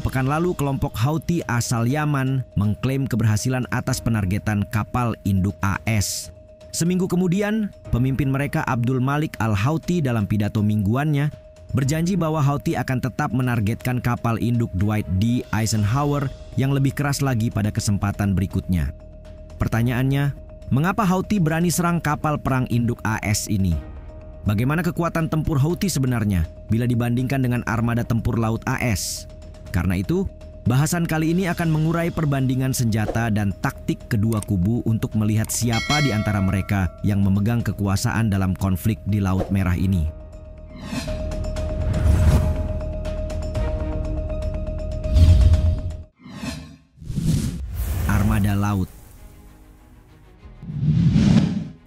pekan lalu, kelompok Houthi asal Yaman mengklaim keberhasilan atas penargetan kapal induk AS. Seminggu kemudian, pemimpin mereka Abdul Malik al-Houthi dalam pidato mingguannya berjanji bahwa Houthi akan tetap menargetkan kapal induk Dwight D. Eisenhower yang lebih keras lagi pada kesempatan berikutnya. Pertanyaannya, mengapa Houthi berani serang kapal perang induk AS ini? Bagaimana kekuatan tempur Houthi sebenarnya bila dibandingkan dengan armada tempur laut AS? Karena itu, bahasan kali ini akan mengurai perbandingan senjata dan taktik kedua kubu untuk melihat siapa di antara mereka yang memegang kekuasaan dalam konflik di Laut Merah ini. Armada Laut.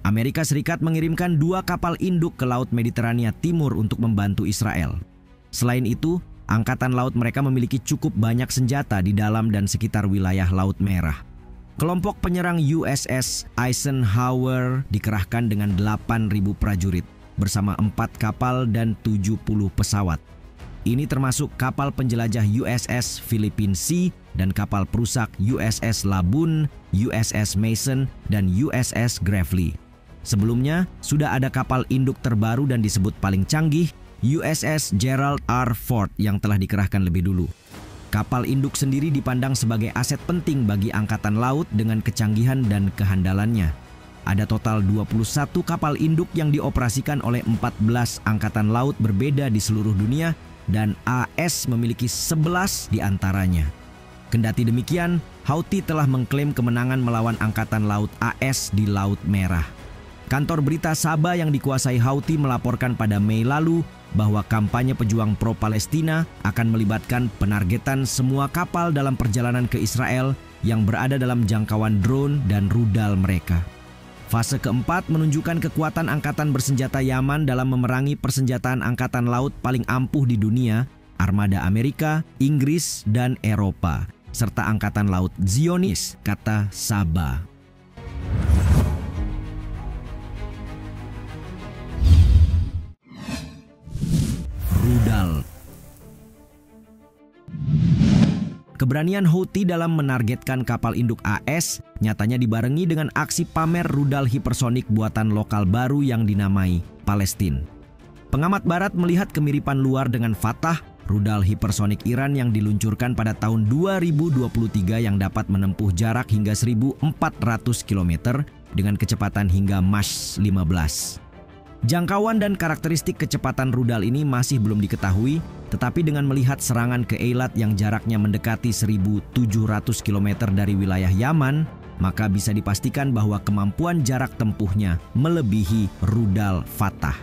Amerika Serikat mengirimkan 2 kapal induk ke Laut Mediterania Timur untuk membantu Israel. Selain itu, Angkatan Laut mereka memiliki cukup banyak senjata di dalam dan sekitar wilayah Laut Merah. Kelompok penyerang USS Eisenhower dikerahkan dengan 8.000 prajurit bersama 4 kapal dan 70 pesawat. Ini termasuk kapal penjelajah USS Philippine Sea dan kapal perusak USS Laboon, USS Mason, dan USS Gravely. Sebelumnya, sudah ada kapal induk terbaru dan disebut paling canggih, USS Gerald R. Ford yang telah dikerahkan lebih dulu. Kapal induk sendiri dipandang sebagai aset penting bagi angkatan laut dengan kecanggihan dan kehandalannya. Ada total 21 kapal induk yang dioperasikan oleh 14 angkatan laut berbeda di seluruh dunia dan AS memiliki 11 di antaranya. Kendati demikian, Houthi telah mengklaim kemenangan melawan angkatan laut AS di Laut Merah. Kantor berita Saba yang dikuasai Houthi melaporkan pada Mei lalu bahwa kampanye pejuang pro-Palestina akan melibatkan penargetan semua kapal dalam perjalanan ke Israel yang berada dalam jangkauan drone dan rudal mereka. Fase keempat menunjukkan kekuatan angkatan bersenjata Yaman dalam memerangi persenjataan angkatan laut paling ampuh di dunia, armada Amerika, Inggris, dan Eropa, serta angkatan laut Zionis, kata Saba. Rudal. Keberanian Houthi dalam menargetkan kapal induk AS nyatanya dibarengi dengan aksi pamer rudal hipersonik buatan lokal baru yang dinamai Palestine. Pengamat barat melihat kemiripan luar dengan Fatah, rudal hipersonik Iran yang diluncurkan pada tahun 2023 yang dapat menempuh jarak hingga 1.400 km dengan kecepatan hingga Mach 15. Jangkauan dan karakteristik kecepatan rudal ini masih belum diketahui, tetapi dengan melihat serangan ke Eilat yang jaraknya mendekati 1.700 km dari wilayah Yaman, maka bisa dipastikan bahwa kemampuan jarak tempuhnya melebihi rudal Fatah.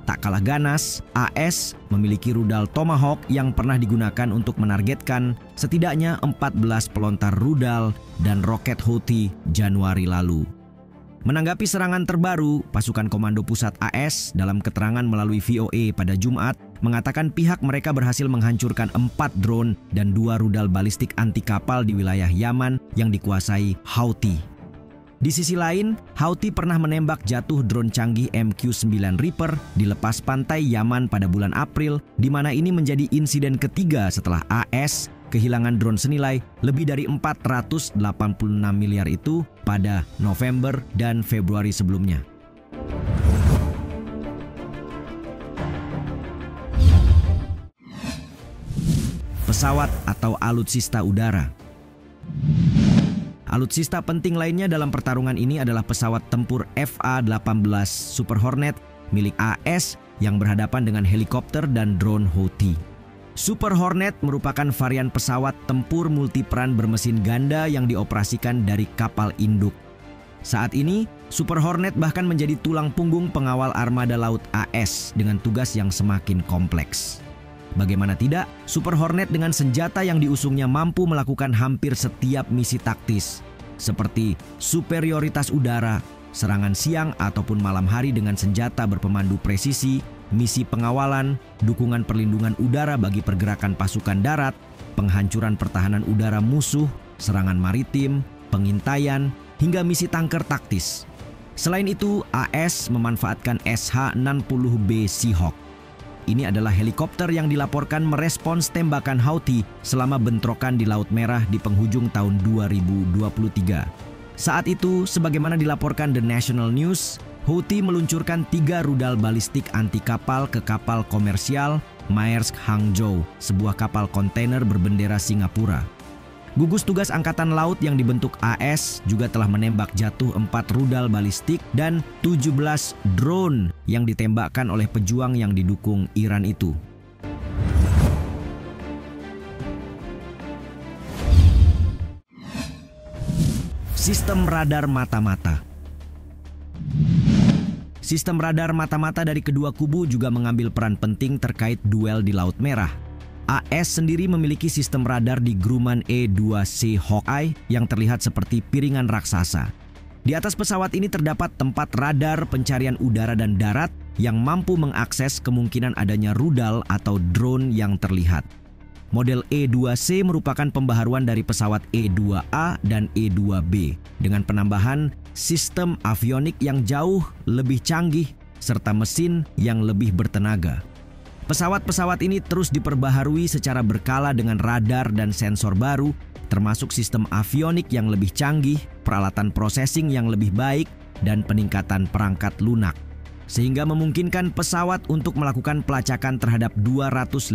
Tak kalah ganas, AS memiliki rudal Tomahawk yang pernah digunakan untuk menargetkan setidaknya 14 pelontar rudal dan roket Houthi Januari lalu. Menanggapi serangan terbaru, pasukan komando pusat AS dalam keterangan melalui VOA pada Jumat mengatakan pihak mereka berhasil menghancurkan 4 drone dan 2 rudal balistik anti kapal di wilayah Yaman yang dikuasai Houthi. Di sisi lain, Houthi pernah menembak jatuh drone canggih MQ-9 Reaper di lepas pantai Yaman pada bulan April, di mana ini menjadi insiden ketiga setelah AS kehilangan drone senilai lebih dari 486 miliar itu pada November dan Februari sebelumnya. Pesawat atau alutsista udara. Alutsista penting lainnya dalam pertarungan ini adalah pesawat tempur FA-18 Super Hornet milik AS yang berhadapan dengan helikopter dan drone Houthi. Super Hornet merupakan varian pesawat tempur multiperan bermesin ganda yang dioperasikan dari kapal induk. Saat ini, Super Hornet bahkan menjadi tulang punggung pengawal armada laut AS dengan tugas yang semakin kompleks. Bagaimana tidak, Super Hornet dengan senjata yang diusungnya mampu melakukan hampir setiap misi taktis, seperti superioritas udara, serangan siang ataupun malam hari dengan senjata berpemandu presisi, misi pengawalan, dukungan perlindungan udara bagi pergerakan pasukan darat, penghancuran pertahanan udara musuh, serangan maritim, pengintaian, hingga misi tanker taktis. Selain itu, AS memanfaatkan SH-60B Seahawk. Ini adalah helikopter yang dilaporkan merespons tembakan Houthi selama bentrokan di Laut Merah di penghujung tahun 2023. Saat itu, sebagaimana dilaporkan The National News, Houthi meluncurkan 3 rudal balistik anti kapal ke kapal komersial Maersk Hangzhou, sebuah kapal kontainer berbendera Singapura. Gugus Tugas Angkatan Laut yang dibentuk AS juga telah menembak jatuh 4 rudal balistik dan 17 drone yang ditembakkan oleh pejuang yang didukung Iran itu. Sistem radar mata-mata. Sistem radar mata-mata dari kedua kubu juga mengambil peran penting terkait duel di Laut Merah. AS sendiri memiliki sistem radar di Grumman E-2C Hawkeye yang terlihat seperti piringan raksasa. Di atas pesawat ini terdapat tempat radar pencarian udara dan darat yang mampu mengakses kemungkinan adanya rudal atau drone yang terlihat. Model E-2C merupakan pembaharuan dari pesawat E-2A dan E-2B dengan penambahan sistem avionik yang jauh lebih canggih serta mesin yang lebih bertenaga. Pesawat-pesawat ini terus diperbaharui secara berkala dengan radar dan sensor baru, termasuk sistem avionik yang lebih canggih, peralatan processing yang lebih baik, dan peningkatan perangkat lunak. Sehingga memungkinkan pesawat untuk melakukan pelacakan terhadap 250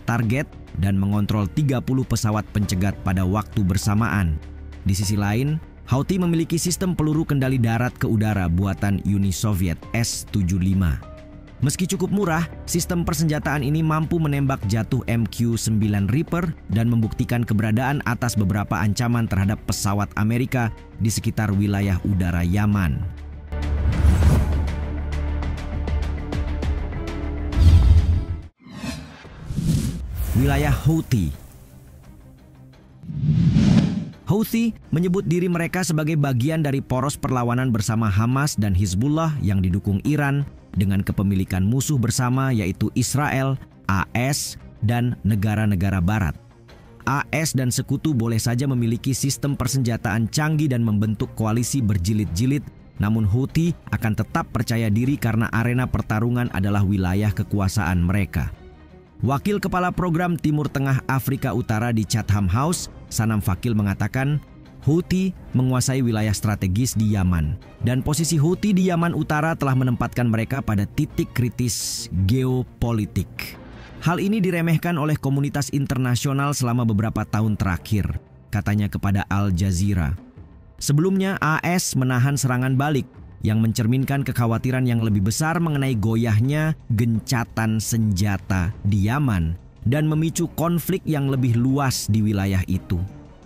target dan mengontrol 30 pesawat pencegat pada waktu bersamaan. Di sisi lain, Houthi memiliki sistem peluru kendali darat ke udara buatan Uni Soviet S-75. Meski cukup murah, sistem persenjataan ini mampu menembak jatuh MQ-9 Reaper dan membuktikan keberadaan atas beberapa ancaman terhadap pesawat Amerika di sekitar wilayah udara Yaman. Wilayah Houthi. Houthi menyebut diri mereka sebagai bagian dari poros perlawanan bersama Hamas dan Hizbullah yang didukung Iran dengan kepemilikan musuh bersama yaitu Israel, AS, dan negara-negara barat. AS dan sekutu boleh saja memiliki sistem persenjataan canggih dan membentuk koalisi berjilid-jilid, namun Houthi akan tetap percaya diri karena arena pertarungan adalah wilayah kekuasaan mereka. Wakil Kepala Program Timur Tengah Afrika Utara di Chatham House, Sanam Fakil mengatakan, Houthi menguasai wilayah strategis di Yaman, dan posisi Houthi di Yaman Utara telah menempatkan mereka pada titik kritis geopolitik. Hal ini diremehkan oleh komunitas internasional selama beberapa tahun terakhir, katanya kepada Al Jazeera. Sebelumnya, AS menahan serangan balik yang mencerminkan kekhawatiran yang lebih besar mengenai goyahnya gencatan senjata di Yaman dan memicu konflik yang lebih luas di wilayah itu.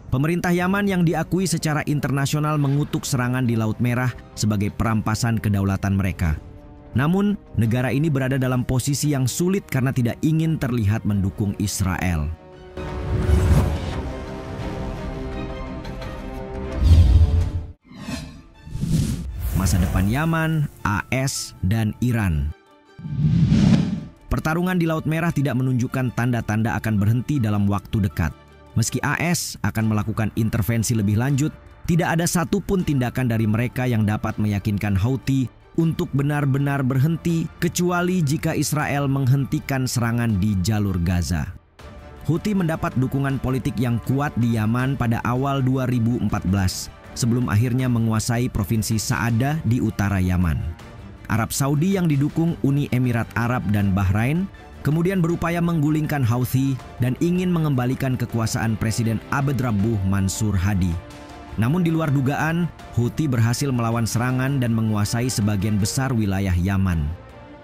Pemerintah Yaman yang diakui secara internasional mengutuk serangan di Laut Merah sebagai perampasan kedaulatan mereka. Namun, negara ini berada dalam posisi yang sulit karena tidak ingin terlihat mendukung Israel. Masa depan Yaman, AS, dan Iran. Pertarungan di Laut Merah tidak menunjukkan tanda-tanda akan berhenti dalam waktu dekat. Meski AS akan melakukan intervensi lebih lanjut, tidak ada satupun tindakan dari mereka yang dapat meyakinkan Houthi untuk benar-benar berhenti kecuali jika Israel menghentikan serangan di jalur Gaza. Houthi mendapat dukungan politik yang kuat di Yaman pada awal 2014 sebelum akhirnya menguasai provinsi Sa'adah di utara Yaman. Arab Saudi yang didukung Uni Emirat Arab dan Bahrain kemudian berupaya menggulingkan Houthi dan ingin mengembalikan kekuasaan Presiden Abd Rabbuh Mansur Hadi. Namun di luar dugaan, Houthi berhasil melawan serangan dan menguasai sebagian besar wilayah Yaman.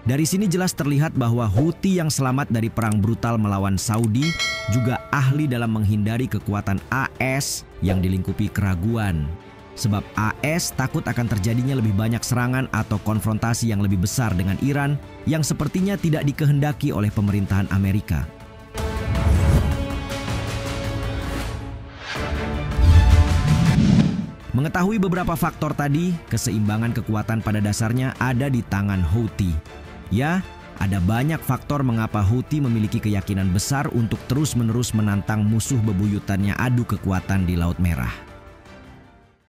Dari sini jelas terlihat bahwa Houthi yang selamat dari perang brutal melawan Saudi juga ahli dalam menghindari kekuatan AS yang dilingkupi keraguan. Sebab AS takut akan terjadinya lebih banyak serangan atau konfrontasi yang lebih besar dengan Iran yang sepertinya tidak dikehendaki oleh pemerintahan Amerika. Mengetahui beberapa faktor tadi, keseimbangan kekuatan pada dasarnya ada di tangan Houthi. Ya, ada banyak faktor mengapa Houthi memiliki keyakinan besar untuk terus-menerus menantang musuh bebuyutannya adu kekuatan di Laut Merah.